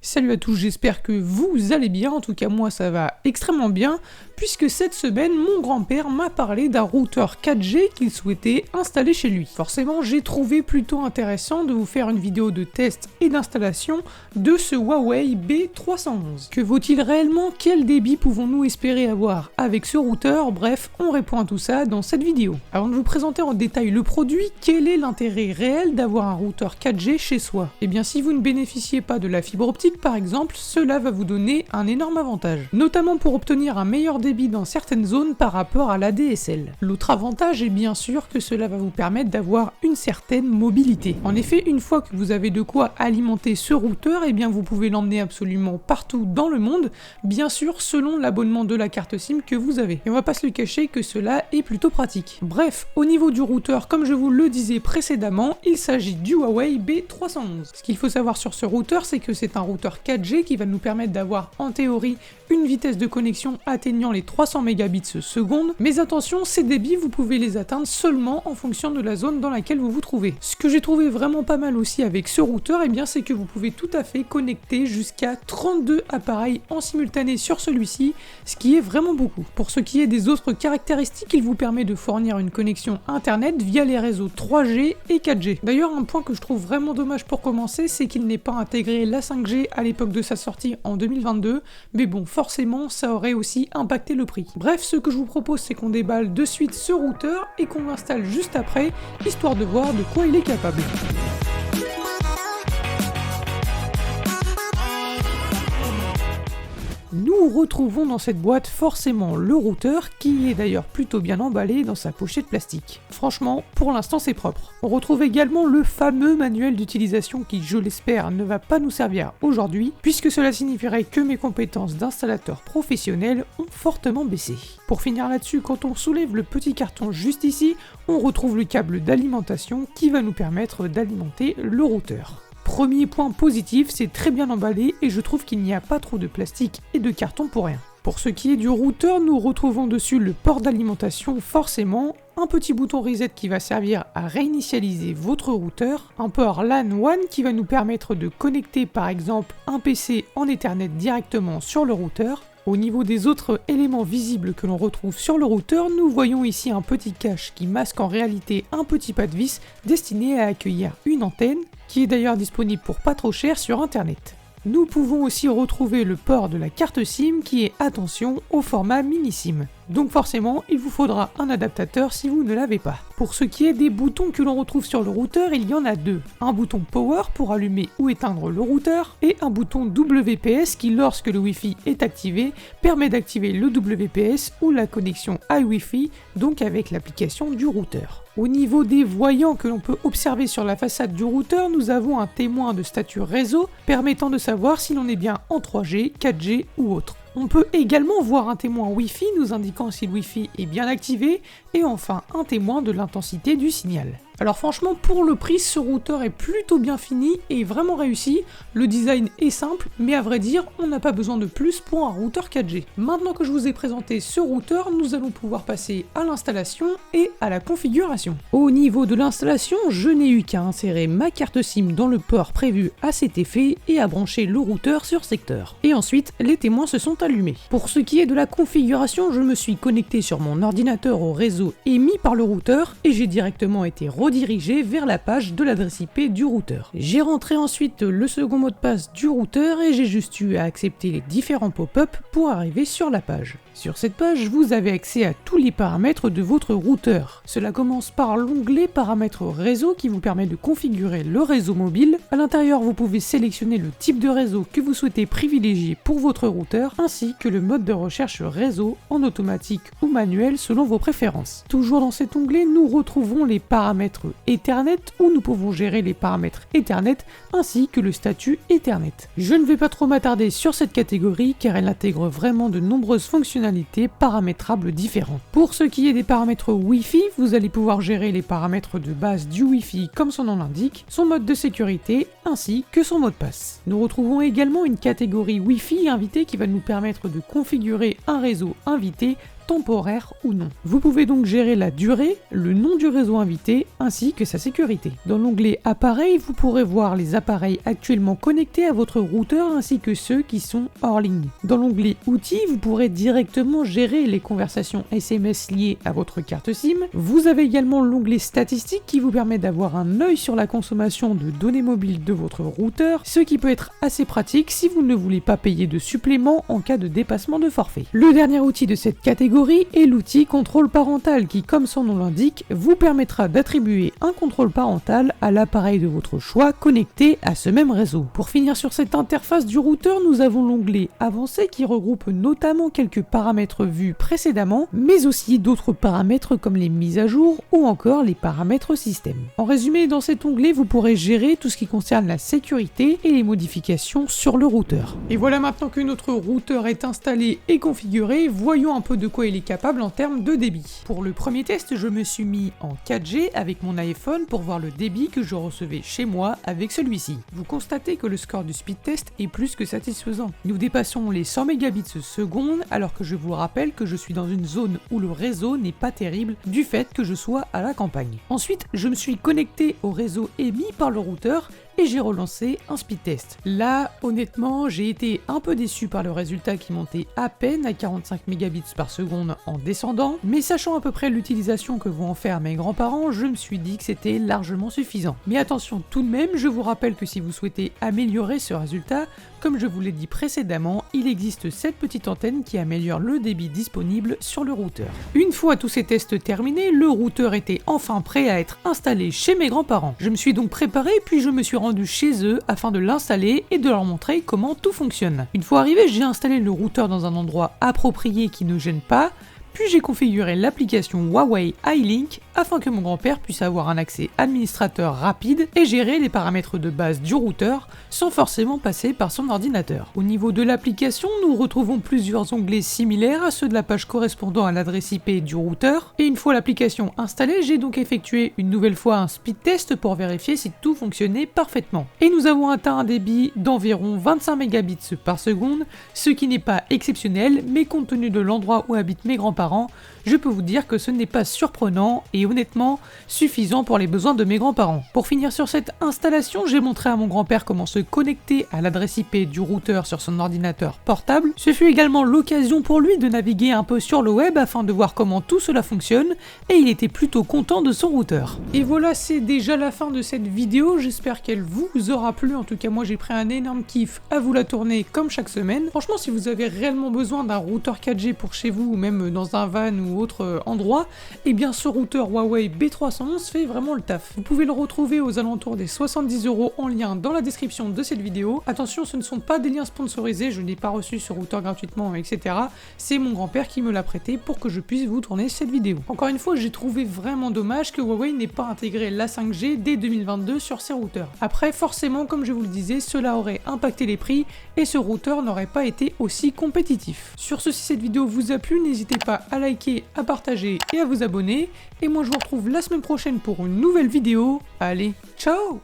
Salut à tous, j'espère que vous allez bien, en tout cas moi ça va extrêmement bien, puisque cette semaine mon grand-père m'a parlé d'un routeur 4G qu'il souhaitait installer chez lui. Forcément j'ai trouvé plutôt intéressant de vous faire une vidéo de test et d'installation de ce Huawei B311. Que vaut-il réellement? Quel débit pouvons-nous espérer avoir avec ce routeur? Bref, on répond à tout ça dans cette vidéo. Avant de vous présenter en détail le produit, quel est l'intérêt réel d'avoir un routeur 4G chez soi? Eh bien si vous ne bénéficiez pas de la fibre optique par exemple, cela va vous donner un énorme avantage, notamment pour obtenir un meilleur débit dans certaines zones par rapport à l'ADSL. L'autre avantage est bien sûr que cela va vous permettre d'avoir une certaine mobilité. En effet, une fois que vous avez de quoi alimenter ce routeur, eh bien vous pouvez l'emmener absolument partout dans le monde, bien sûr selon l'abonnement de la carte SIM que vous avez. Et on va pas se le cacher que cela est plutôt pratique. Bref, au niveau du routeur, comme je vous le disais précédemment, il s'agit du Huawei B311. Ce qu'il faut savoir sur ce routeur, c'est que c'est un routeur 4G qui va nous permettre d'avoir en théorie une vitesse de connexion atteignant les 300 mégabits seconde, mais attention, ces débits vous pouvez les atteindre seulement en fonction de la zone dans laquelle vous vous trouvez. Ce que j'ai trouvé vraiment pas mal aussi avec ce routeur, eh bien c'est que vous pouvez tout à fait connecter jusqu'à 32 appareils en simultané sur celui-ci, ce qui est vraiment beaucoup. Pour ce qui est des autres caractéristiques, il vous permet de fournir une connexion internet via les réseaux 3G et 4G. D'ailleurs, un point que je trouve vraiment dommage pour commencer, c'est qu'il n'est pas intégré la 5G à l'époque de sa sortie en 2022, mais bon, forcément, ça aurait aussi impacté le prix. Bref, ce que je vous propose, c'est qu'on déballe de suite ce routeur et qu'on l'installe juste après, histoire de voir de quoi il est capable. Nous retrouvons dans cette boîte forcément le routeur qui est d'ailleurs plutôt bien emballé dans sa pochette plastique. Franchement, pour l'instant c'est propre. On retrouve également le fameux manuel d'utilisation qui, je l'espère, ne va pas nous servir aujourd'hui puisque cela signifierait que mes compétences d'installateur professionnel ont fortement baissé. Pour finir là-dessus, quand on soulève le petit carton juste ici, on retrouve le câble d'alimentation qui va nous permettre d'alimenter le routeur. Premier point positif, c'est très bien emballé et je trouve qu'il n'y a pas trop de plastique et de carton pour rien. Pour ce qui est du routeur, nous retrouvons dessus le port d'alimentation forcément, un petit bouton reset qui va servir à réinitialiser votre routeur, un port LAN WAN qui va nous permettre de connecter par exemple un PC en Ethernet directement sur le routeur. Au niveau des autres éléments visibles que l'on retrouve sur le routeur, nous voyons ici un petit cache qui masque en réalité un petit pas de vis destiné à accueillir une antenne, qui est d'ailleurs disponible pour pas trop cher sur internet. Nous pouvons aussi retrouver le port de la carte SIM qui est, attention, au format mini SIM. Donc forcément, il vous faudra un adaptateur si vous ne l'avez pas. Pour ce qui est des boutons que l'on retrouve sur le routeur, il y en a deux. Un bouton Power pour allumer ou éteindre le routeur et un bouton WPS qui, lorsque le Wi-Fi est activé, permet d'activer le WPS ou la connexion iWi-Fi, donc avec l'application du routeur. Au niveau des voyants que l'on peut observer sur la façade du routeur, nous avons un témoin de statut réseau permettant de savoir si l'on est bien en 3G, 4G ou autre. On peut également voir un témoin Wi-Fi nous indiquant si le Wi-Fi est bien activé et enfin un témoin de l'intensité du signal. Alors franchement, pour le prix, ce routeur est plutôt bien fini et vraiment réussi. Le design est simple, mais à vrai dire, on n'a pas besoin de plus pour un routeur 4G. Maintenant que je vous ai présenté ce routeur, nous allons pouvoir passer à l'installation et à la configuration. Au niveau de l'installation, je n'ai eu qu'à insérer ma carte SIM dans le port prévu à cet effet et à brancher le routeur sur secteur. Et ensuite, les témoins se sont allumés. Pour ce qui est de la configuration, je me suis connecté sur mon ordinateur au réseau émis par le routeur et j'ai directement été redirigé vers la page de l'adresse IP du routeur. J'ai rentré ensuite le second mot de passe du routeur et j'ai juste eu à accepter les différents pop-up pour arriver sur la page. Sur cette page, vous avez accès à tous les paramètres de votre routeur. Cela commence par l'onglet paramètres réseau qui vous permet de configurer le réseau mobile. À l'intérieur, vous pouvez sélectionner le type de réseau que vous souhaitez privilégier pour votre routeur ainsi que le mode de recherche réseau en automatique ou manuel selon vos préférences. Toujours dans cet onglet, nous retrouvons les paramètres Ethernet où nous pouvons gérer les paramètres Ethernet ainsi que le statut Ethernet. Je ne vais pas trop m'attarder sur cette catégorie car elle intègre vraiment de nombreuses fonctionnalités paramétrables différentes. Pour ce qui est des paramètres Wi-Fi, vous allez pouvoir gérer les paramètres de base du Wi-Fi comme son nom l'indique, son mode de sécurité ainsi que son mot de passe. Nous retrouvons également une catégorie Wi-Fi invité qui va nous permettre de configurer un réseau invité temporaire ou non. Vous pouvez donc gérer la durée, le nom du réseau invité, ainsi que sa sécurité. Dans l'onglet Appareils, vous pourrez voir les appareils actuellement connectés à votre routeur ainsi que ceux qui sont hors ligne. Dans l'onglet Outils, vous pourrez directement gérer les conversations SMS liées à votre carte SIM. Vous avez également l'onglet Statistiques qui vous permet d'avoir un œil sur la consommation de données mobiles de votre routeur, ce qui peut être assez pratique si vous ne voulez pas payer de supplément en cas de dépassement de forfait. Le dernier outil de cette catégorie est l'outil contrôle parental qui, comme son nom l'indique, vous permettra d'attribuer un contrôle parental à l'appareil de votre choix connecté à ce même réseau. Pour finir sur cette interface du routeur, nous avons l'onglet Avancé qui regroupe notamment quelques paramètres vus précédemment, mais aussi d'autres paramètres comme les mises à jour ou encore les paramètres système. En résumé, dans cet onglet, vous pourrez gérer tout ce qui concerne la sécurité et les modifications sur le routeur. Et voilà, maintenant que notre routeur est installé et configuré, voyons un peu de quoi il est capable en termes de débit. Pour le premier test, je me suis mis en 4G avec mon iPhone pour voir le débit que je recevais chez moi avec celui-ci. Vous constatez que le score du speed test est plus que satisfaisant. Nous dépassons les 100 mégabits seconde alors que je vous rappelle que je suis dans une zone où le réseau n'est pas terrible du fait que je sois à la campagne. Ensuite, je me suis connecté au réseau émis par le routeur et j'ai relancé un speed test. Là, honnêtement, j'ai été un peu déçu par le résultat qui montait à peine à 45 mégabits par seconde en descendant, mais sachant à peu près l'utilisation que vont en faire mes grands-parents, je me suis dit que c'était largement suffisant. Mais attention tout de même, je vous rappelle que si vous souhaitez améliorer ce résultat, comme je vous l'ai dit précédemment, il existe cette petite antenne qui améliore le débit disponible sur le routeur. Une fois tous ces tests terminés, le routeur était enfin prêt à être installé chez mes grands-parents. Je me suis donc préparé puis je me suis rendu chez eux afin de l'installer et de leur montrer comment tout fonctionne. Une fois arrivé, j'ai installé le routeur dans un endroit approprié qui ne gêne pas, puis j'ai configuré l'application Huawei iLink afin que mon grand-père puisse avoir un accès administrateur rapide et gérer les paramètres de base du routeur sans forcément passer par son ordinateur. Au niveau de l'application, nous retrouvons plusieurs onglets similaires à ceux de la page correspondant à l'adresse IP du routeur, et une fois l'application installée, j'ai donc effectué une nouvelle fois un speed test pour vérifier si tout fonctionnait parfaitement. Et nous avons atteint un débit d'environ 25 mégabits par seconde, ce qui n'est pas exceptionnel, mais compte tenu de l'endroit où habitent mes grands-parents, je peux vous dire que ce n'est pas surprenant et honnêtement suffisant pour les besoins de mes grands-parents. Pour finir sur cette installation, j'ai montré à mon grand-père comment se connecter à l'adresse IP du routeur sur son ordinateur portable. Ce fut également l'occasion pour lui de naviguer un peu sur le web afin de voir comment tout cela fonctionne et il était plutôt content de son routeur. Et voilà, c'est déjà la fin de cette vidéo, j'espère qu'elle vous aura plu. En tout cas, moi j'ai pris un énorme kiff à vous la tourner comme chaque semaine. Franchement, si vous avez réellement besoin d'un routeur 4G pour chez vous ou même dans un van ou autre endroit, et bien ce routeur Huawei B311 fait vraiment le taf. Vous pouvez le retrouver aux alentours des 70 € en lien dans la description de cette vidéo. Attention, ce ne sont pas des liens sponsorisés, je n'ai pas reçu ce routeur gratuitement, etc. C'est mon grand-père qui me l'a prêté pour que je puisse vous tourner cette vidéo. Encore une fois, j'ai trouvé vraiment dommage que Huawei n'ait pas intégré la 5G dès 2022 sur ses routeurs. Après, forcément, comme je vous le disais, cela aurait impacté les prix et ce routeur n'aurait pas été aussi compétitif. Sur ce, si cette vidéo vous a plu, n'hésitez pas à liker, à partager et à vous abonner. Et moi je vous retrouve la semaine prochaine pour une nouvelle vidéo. Allez, ciao!